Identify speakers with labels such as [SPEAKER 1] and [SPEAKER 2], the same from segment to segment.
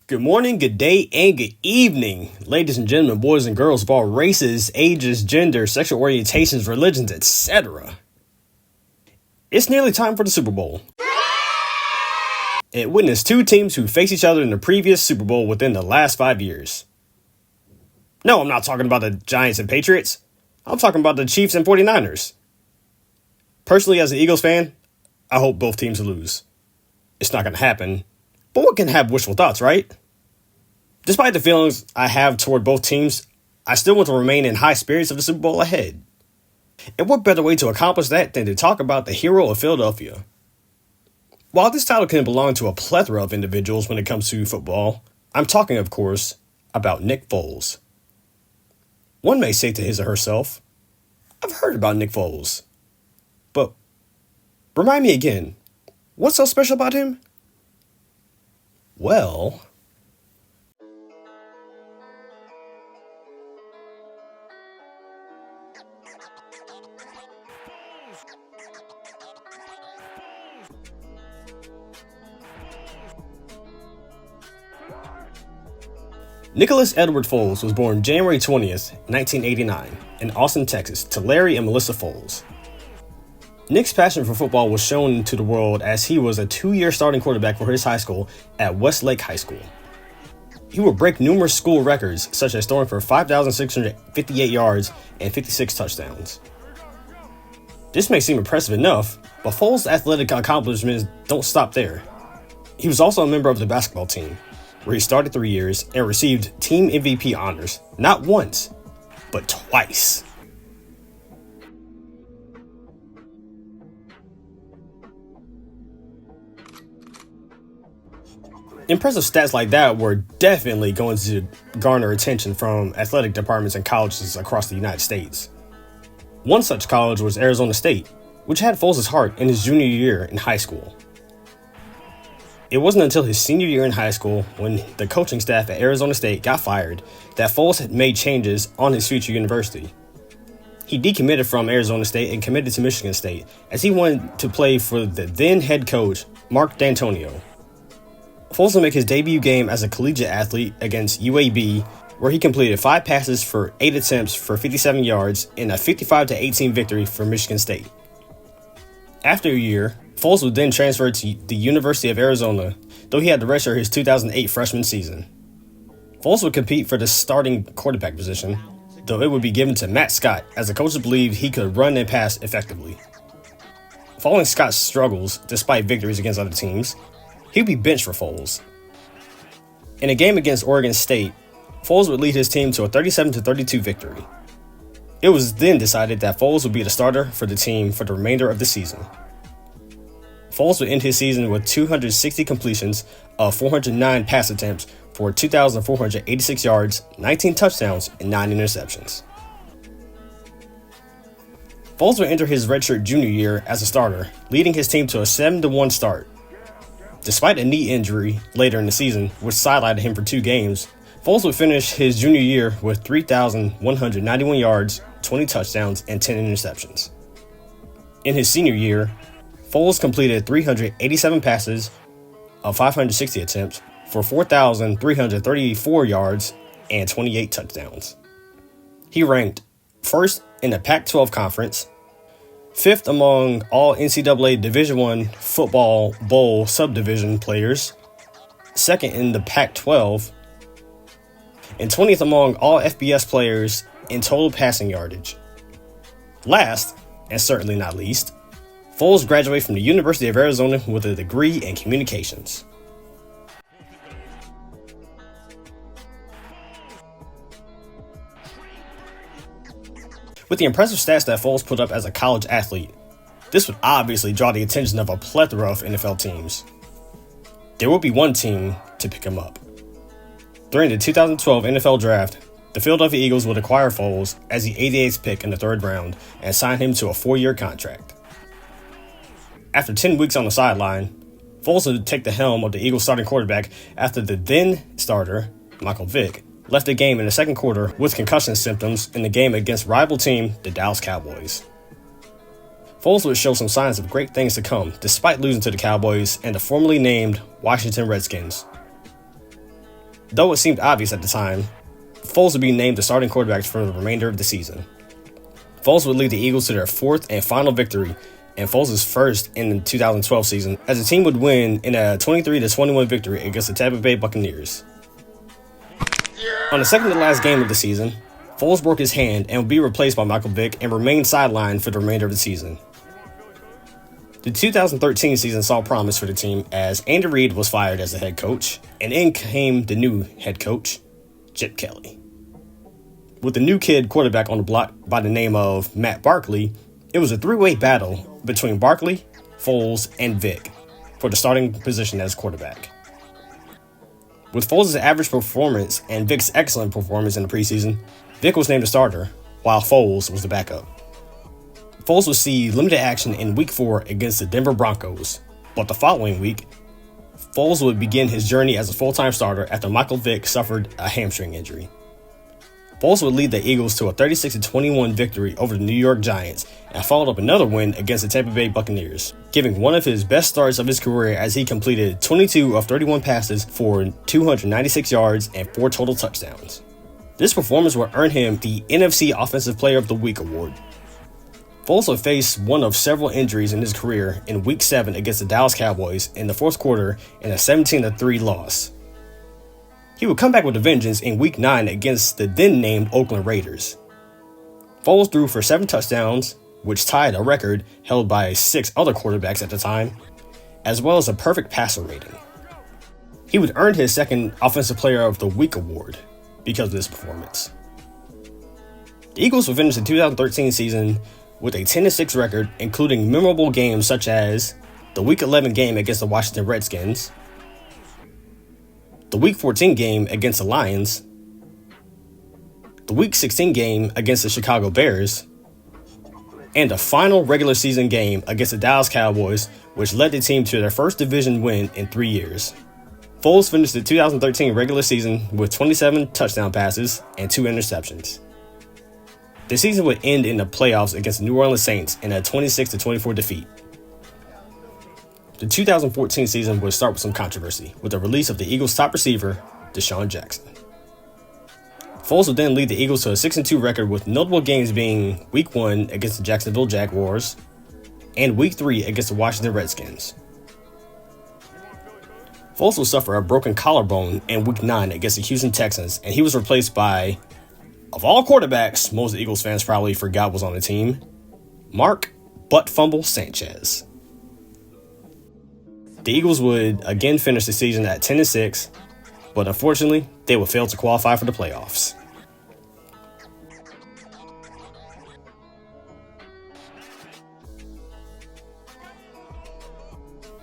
[SPEAKER 1] Good morning, good day, and good evening, ladies and gentlemen, boys and girls of all races, ages, genders, sexual orientations, religions, etc. It's nearly time for the Super Bowl. It witnessed two teams who faced each other in the previous Super Bowl within the last 5 years. No, I'm not talking about the Giants and Patriots. I'm talking about the Chiefs and 49ers. Personally, as an Eagles fan, I hope both teams lose. It's not going to happen, but one can have wishful thoughts, right? Despite the feelings I have toward both teams, I still want to remain in high spirits of the Super Bowl ahead. And what better way to accomplish that than to talk about the hero of Philadelphia? While this title can belong to a plethora of individuals when it comes to football, I'm talking, of course, about Nick Foles. One may say to his or herself, I've heard about Nick Foles. But remind me again, what's so special about him? Well, Nicholas Edward Foles was born January 20th, 1989, in Austin, Texas, to Larry and Melissa Foles. Nick's passion for football was shown to the world as he was a 2-year starting quarterback for his high school at Westlake High School. He would break numerous school records, such as throwing for 5,658 yards and 56 touchdowns. This may seem impressive enough, but Foles' athletic accomplishments don't stop there. He was also a member of the basketball team, where he started 3 years and received team MVP honors, not once, but twice. Impressive stats like that were definitely going to garner attention from athletic departments and colleges across the United States. One such college was Arizona State, which had Foles' heart in his junior year in high school. It wasn't until his senior year in high school, when the coaching staff at Arizona State got fired, that Foles had made changes on his future university. He decommitted from Arizona State and committed to Michigan State, as he wanted to play for the then head coach, Mark D'Antonio. Foles would make his debut game as a collegiate athlete against UAB, where he completed 5 passes for 8 attempts for 57 yards in a 55-18 victory for Michigan State. After a year, Foles would then transfer to the University of Arizona, though he had to redshirt his 2008 freshman season. Foles would compete for the starting quarterback position, though it would be given to Matt Scott, as the coaches believed he could run and pass effectively. Following Scott's struggles, despite victories against other teams, he would be benched for Foles. In a game against Oregon State, Foles would lead his team to a 37-32 victory. It was then decided that Foles would be the starter for the team for the remainder of the season. Foles would end his season with 260 completions of 409 pass attempts for 2,486 yards, 19 touchdowns, and 9 interceptions. Foles would enter his redshirt junior year as a starter, leading his team to a 7-1 start. Despite a knee injury later in the season, which sidelined him for 2 games, Foles would finish his junior year with 3,191 yards, 20 touchdowns, and 10 interceptions. In his senior year, Foles completed 387 passes of 560 attempts for 4,334 yards and 28 touchdowns. He ranked first in the Pac-12 conference, 5th among all NCAA Division I football bowl subdivision players, 2nd in the Pac-12, and 20th among all FBS players in total passing yardage. Last, and certainly not least, Foles graduated from the University of Arizona with a degree in communications. With the impressive stats that Foles put up as a college athlete, this would obviously draw the attention of a plethora of NFL teams. There would be one team to pick him up. During the 2012 NFL Draft, the Philadelphia Eagles would acquire Foles as the 88th pick in the 3rd round and sign him to a 4-year contract. After 10 weeks on the sideline, Foles would take the helm of the Eagles starting quarterback after the then starter, Michael Vick, left the game in the second quarter with concussion symptoms in the game against rival team, the Dallas Cowboys. Foles would show some signs of great things to come, despite losing to the Cowboys and the formerly named Washington Redskins. Though it seemed obvious at the time, Foles would be named the starting quarterback for the remainder of the season. Foles would lead the Eagles to their fourth and final victory, and Foles' first in the 2012 season, as the team would win in a 23-21 victory against the Tampa Bay Buccaneers. On the second to last game of the season, Foles broke his hand and would be replaced by Michael Vick and remain sidelined for the remainder of the season. The 2013 season saw promise for the team as Andy Reid was fired as the head coach, and in came the new head coach, Chip Kelly. With the new kid quarterback on the block by the name of Matt Barkley, it was a three-way battle between Barkley, Foles, and Vick for the starting position as quarterback. With Foles' average performance and Vick's excellent performance in the preseason, Vick was named the starter, while Foles was the backup. Foles would see limited action in Week 4 against the Denver Broncos, but the following week, Foles would begin his journey as a full-time starter after Michael Vick suffered a hamstring injury. Foles would lead the Eagles to a 36-21 victory over the New York Giants and followed up another win against the Tampa Bay Buccaneers, giving one of his best starts of his career as he completed 22 of 31 passes for 296 yards and 4 total touchdowns. This performance would earn him the NFC Offensive Player of the Week award. Foles would face one of several injuries in his career in Week 7 against the Dallas Cowboys in the fourth quarter in a 17-3 loss. He would come back with a vengeance in Week 9 against the then-named Oakland Raiders. Foles threw for 7 touchdowns, which tied a record held by 6 other quarterbacks at the time, as well as a perfect passer rating. He would earn his second Offensive Player of the Week award because of this performance. The Eagles would finish the 2013 season with a 10-6 record, including memorable games such as the Week 11 game against the Washington Redskins, the Week 14 game against the Lions, the Week 16 game against the Chicago Bears, and the final regular season game against the Dallas Cowboys, which led the team to their first division win in 3 years. Foles finished the 2013 regular season with 27 touchdown passes and 2 interceptions. The season would end in the playoffs against the New Orleans Saints in a 26-24 defeat. The 2014 season would start with some controversy, with the release of the Eagles' top receiver, Deshaun Jackson. Foles would then lead the Eagles to a 6-2 record, with notable games being Week 1 against the Jacksonville Jaguars and Week 3 against the Washington Redskins. Foles would suffer a broken collarbone in Week 9 against the Houston Texans, and he was replaced by, of all quarterbacks most Eagles fans probably forgot was on the team, Mark Butt Fumble Sanchez. The Eagles would again finish the season at 10-6, but unfortunately, they would fail to qualify for the playoffs.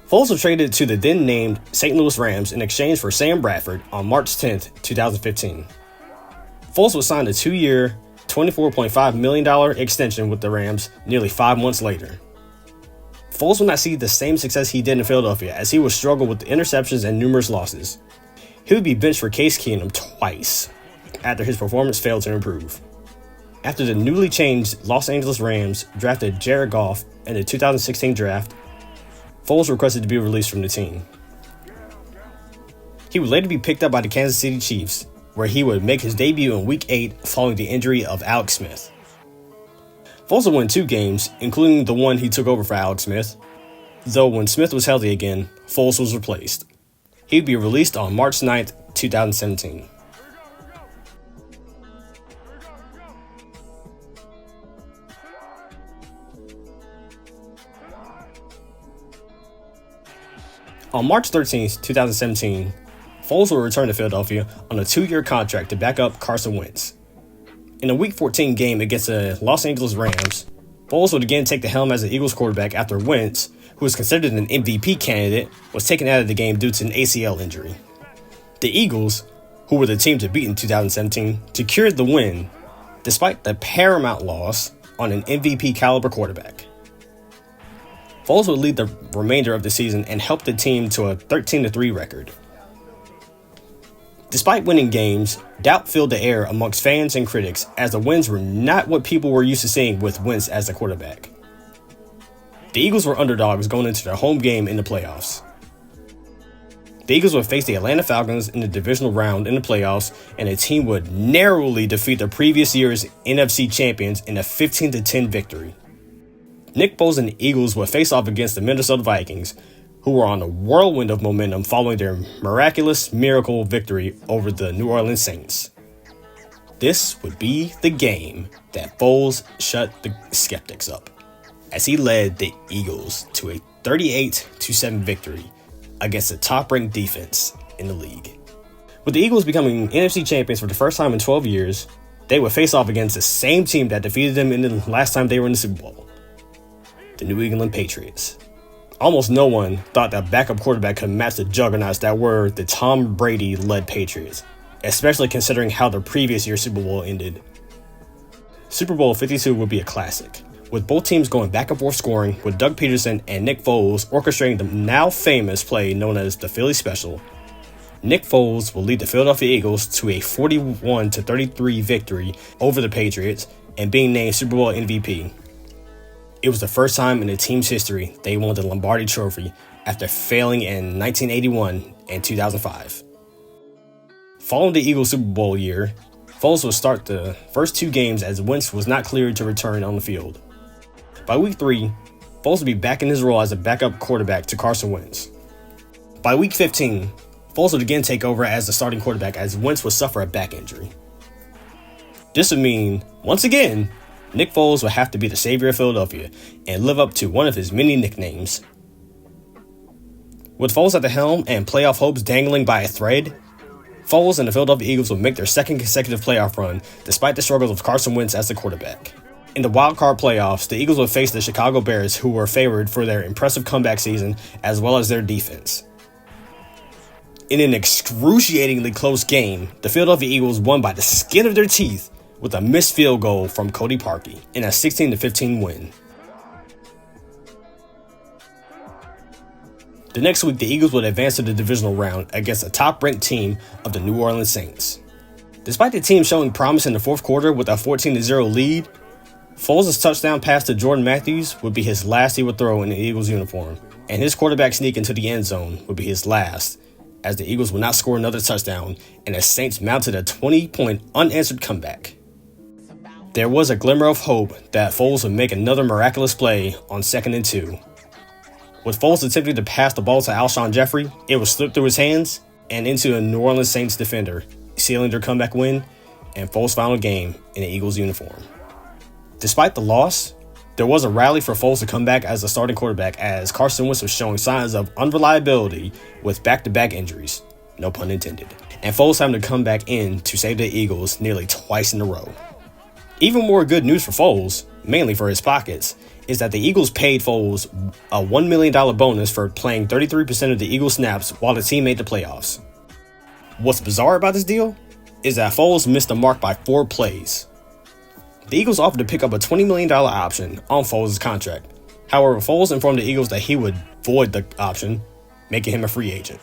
[SPEAKER 1] Foles was traded to the then-named St. Louis Rams in exchange for Sam Bradford on March 10, 2015. Foles was signed a 2-year, $24.5 million extension with the Rams nearly 5 months later. Foles will not see the same success he did in Philadelphia, as he would struggle with the interceptions and numerous losses. He would be benched for Case Keenum twice after his performance failed to improve. After the newly changed Los Angeles Rams drafted Jared Goff in the 2016 draft, Foles requested to be released from the team. He would later be picked up by the Kansas City Chiefs, where he would make his debut in Week 8 following the injury of Alex Smith. Foles would win 2 games, including the one he took over for Alex Smith, though when Smith was healthy again, Foles was replaced. He would be released on March 9, 2017. On March 13, 2017, Foles will return to Philadelphia on a 2-year contract to back up Carson Wentz. In a Week 14 game against the Los Angeles Rams, Foles would again take the helm as the Eagles quarterback after Wentz, who was considered an MVP candidate, was taken out of the game due to an ACL injury. The Eagles, who were the team to beat in 2017, secured the win, despite the paramount loss on an MVP caliber quarterback. Foles would lead the remainder of the season and help the team to a 13-3 record. Despite winning games, doubt filled the air amongst fans and critics, as the wins were not what people were used to seeing with Wentz as the quarterback. The Eagles were underdogs going into their home game in the playoffs. The Eagles would face the Atlanta Falcons in the divisional round in the playoffs, and the team would narrowly defeat the previous year's NFC champions in a 15-10 victory. Nick Foles and the Eagles would face off against the Minnesota Vikings, who were on a whirlwind of momentum following their miraculous miracle victory over the New Orleans Saints. This would be the game that Foles shut the skeptics up, as he led the Eagles to a 38-7 victory against the top-ranked defense in the league. With the Eagles becoming NFC champions for the first time in 12 years, they would face off against the same team that defeated them in the last time they were in the Super Bowl, the New England Patriots. Almost no one thought that backup quarterback could match the juggernauts that were the Tom Brady-led Patriots, especially considering how the previous year's Super Bowl ended. Super Bowl 52 would be a classic, with both teams going back and forth scoring, with Doug Peterson and Nick Foles orchestrating the now famous play known as the Philly Special. Nick Foles will lead the Philadelphia Eagles to a 41-33 victory over the Patriots and being named Super Bowl MVP. It was the first time in the team's history they won the Lombardi Trophy after failing in 1981 and 2005. Following the Eagles' Super Bowl year, Foles would start the first two games as Wentz was not cleared to return on the field. By week 3, Foles would be back in his role as a backup quarterback to Carson Wentz. By week 15, Foles would again take over as the starting quarterback as Wentz would suffer a back injury. This would mean, once again, Nick Foles would have to be the savior of Philadelphia and live up to one of his many nicknames. With Foles at the helm and playoff hopes dangling by a thread, Foles and the Philadelphia Eagles would make their second consecutive playoff run despite the struggles of Carson Wentz as the quarterback. In the wildcard playoffs, the Eagles would face the Chicago Bears, who were favored for their impressive comeback season as well as their defense. In an excruciatingly close game, the Philadelphia Eagles won by the skin of their teeth with a missed field goal from Cody Parkey in a 16-15 win. The next week, the Eagles would advance to the divisional round against a top-ranked team of the New Orleans Saints. Despite the team showing promise in the fourth quarter with a 14-0 lead, Foles' touchdown pass to Jordan Matthews would be his last he would throw in the Eagles uniform, and his quarterback sneak into the end zone would be his last, as the Eagles would not score another touchdown, and the Saints mounted a 20-point unanswered comeback. There was a glimmer of hope that Foles would make another miraculous play on 2nd and 2. With Foles attempting to pass the ball to Alshon Jeffrey, it would slip through his hands and into a New Orleans Saints defender, sealing their comeback win and Foles' final game in the Eagles uniform. Despite the loss, there was a rally for Foles to come back as a starting quarterback as Carson Wentz was showing signs of unreliability with back-to-back injuries, no pun intended, and Foles having to come back in to save the Eagles nearly twice in a row. Even more good news for Foles, mainly for his pockets, is that the Eagles paid Foles a $1 million bonus for playing 33% of the Eagles snaps while the team made the playoffs. What's bizarre about this deal is that Foles missed the mark by 4 plays. The Eagles offered to pick up a $20 million option on Foles' contract. However, Foles informed the Eagles that he would void the option, making him a free agent.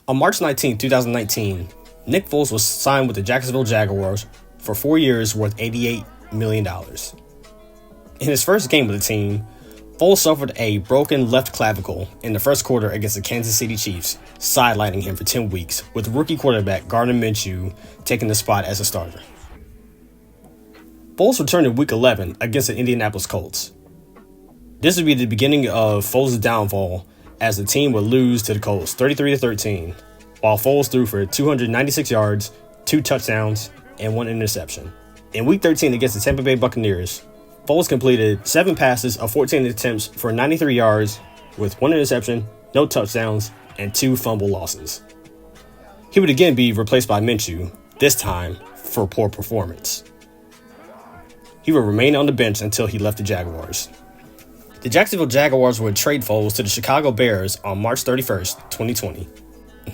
[SPEAKER 1] On March 19, 2019, Nick Foles was signed with the Jacksonville Jaguars for 4 years worth $88 million. In his first game with the team, Foles suffered a broken left clavicle in the first quarter against the Kansas City Chiefs, sidelining him for 10 weeks, with rookie quarterback Gardner Minshew taking the spot as a starter. Foles returned in Week 11 against the Indianapolis Colts. This would be the beginning of Foles' downfall, as the team would lose to the Colts 33-13, while Foles threw for 296 yards, 2 touchdowns, and 1 interception. In Week 13 against the Tampa Bay Buccaneers, Foles completed 7 passes of 14 attempts for 93 yards with 1 interception, no touchdowns, and 2 fumble losses. He would again be replaced by Minshew, this time for poor performance. He would remain on the bench until he left the Jaguars. The Jacksonville Jaguars would trade Foles to the Chicago Bears on March 31st, 2020.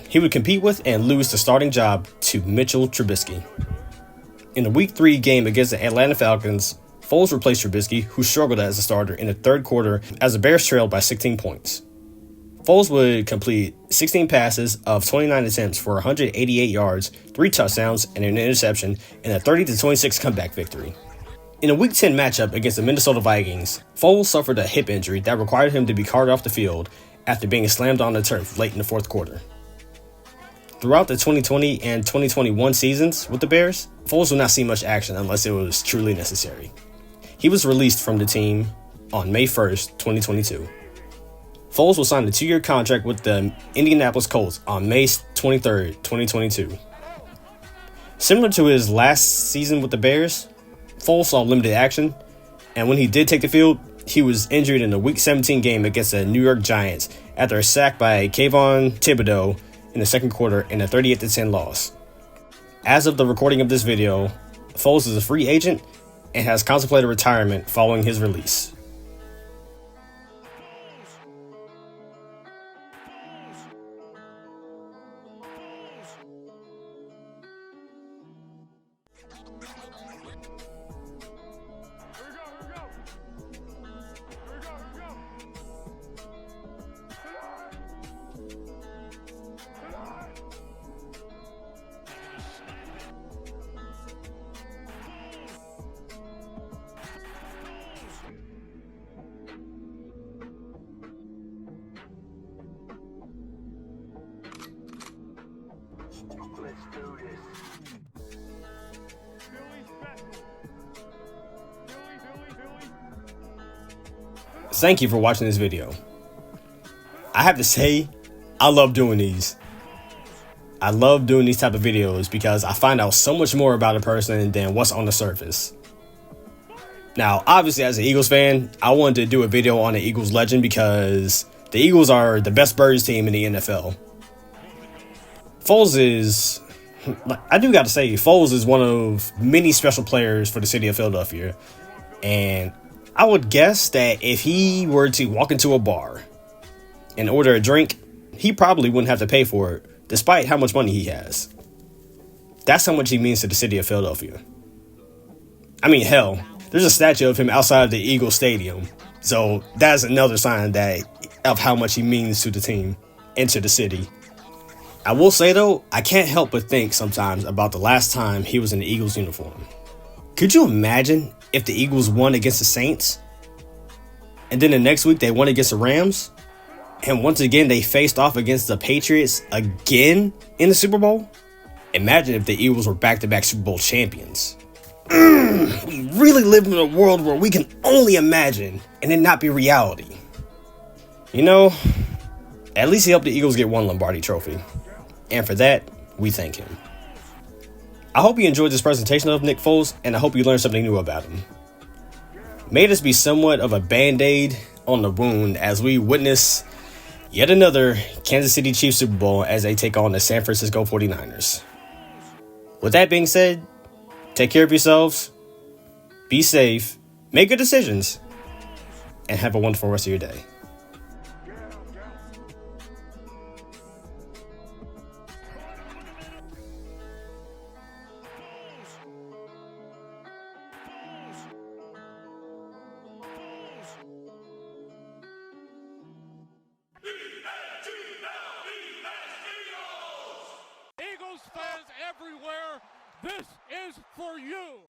[SPEAKER 1] He would compete with and lose the starting job to Mitchell Trubisky. In the Week 3 game against the Atlanta Falcons, Foles replaced Trubisky, who struggled as a starter in the third quarter as the Bears trailed by 16 points. Foles would complete 16 passes of 29 attempts for 188 yards, 3 touchdowns, and an interception in a 30-26 comeback victory. In a Week 10 matchup against the Minnesota Vikings, Foles suffered a hip injury that required him to be carted off the field after being slammed on the turf late in the fourth quarter. Throughout the 2020 and 2021 seasons with the Bears, Foles would not see much action unless it was truly necessary. He was released from the team on May 1st, 2022. Foles will sign a 2-year contract with the Indianapolis Colts on May 23rd, 2022. Similar to his last season with the Bears, Foles saw limited action, and when he did take the field, he was injured in the Week 17 game against the New York Giants after a sack by Kayvon Thibodeau in the second quarter in a 38-10 loss. As of the recording of this video, Foles is a free agent and has contemplated retirement following his release.
[SPEAKER 2] Let's do this.
[SPEAKER 1] Thank you for watching this video. I have to say, I love doing these. I love doing these type of videos because I find out so much more about a person than what's on the surface. Now, obviously, as an Eagles fan, I wanted to do a video on the Eagles legend because the Eagles are the best birds team in the NFL. Foles is, I do got to say, Foles is one of many special players for the city of Philadelphia. And I would guess that if he were to walk into a bar and order a drink, he probably wouldn't have to pay for it, despite how much money he has. That's how much he means to the city of Philadelphia. I mean, hell, there's a statue of him outside of the Eagles Stadium. So that's another sign of how much he means to the team and to the city. I will say, though, I can't help but think sometimes about the last time he was in the Eagles uniform. Could you imagine if the Eagles won against the Saints, and then the next week they won against the Rams, and once again they faced off against the Patriots again in the Super Bowl? Imagine if the Eagles were back-to-back Super Bowl champions. We really live in a world where we can only imagine and it not be reality. You know, at least he helped the Eagles get one Lombardi trophy. And for that, we thank him. I hope you enjoyed this presentation of Nick Foles, and I hope you learned something new about him. May this be somewhat of a band-aid on the wound as we witness yet another Kansas City Chiefs Super Bowl as they take on the San Francisco 49ers. With that being said, take care of yourselves, be safe, make good decisions, and have a wonderful rest of your day.
[SPEAKER 3] Eagles fans everywhere, this is for you.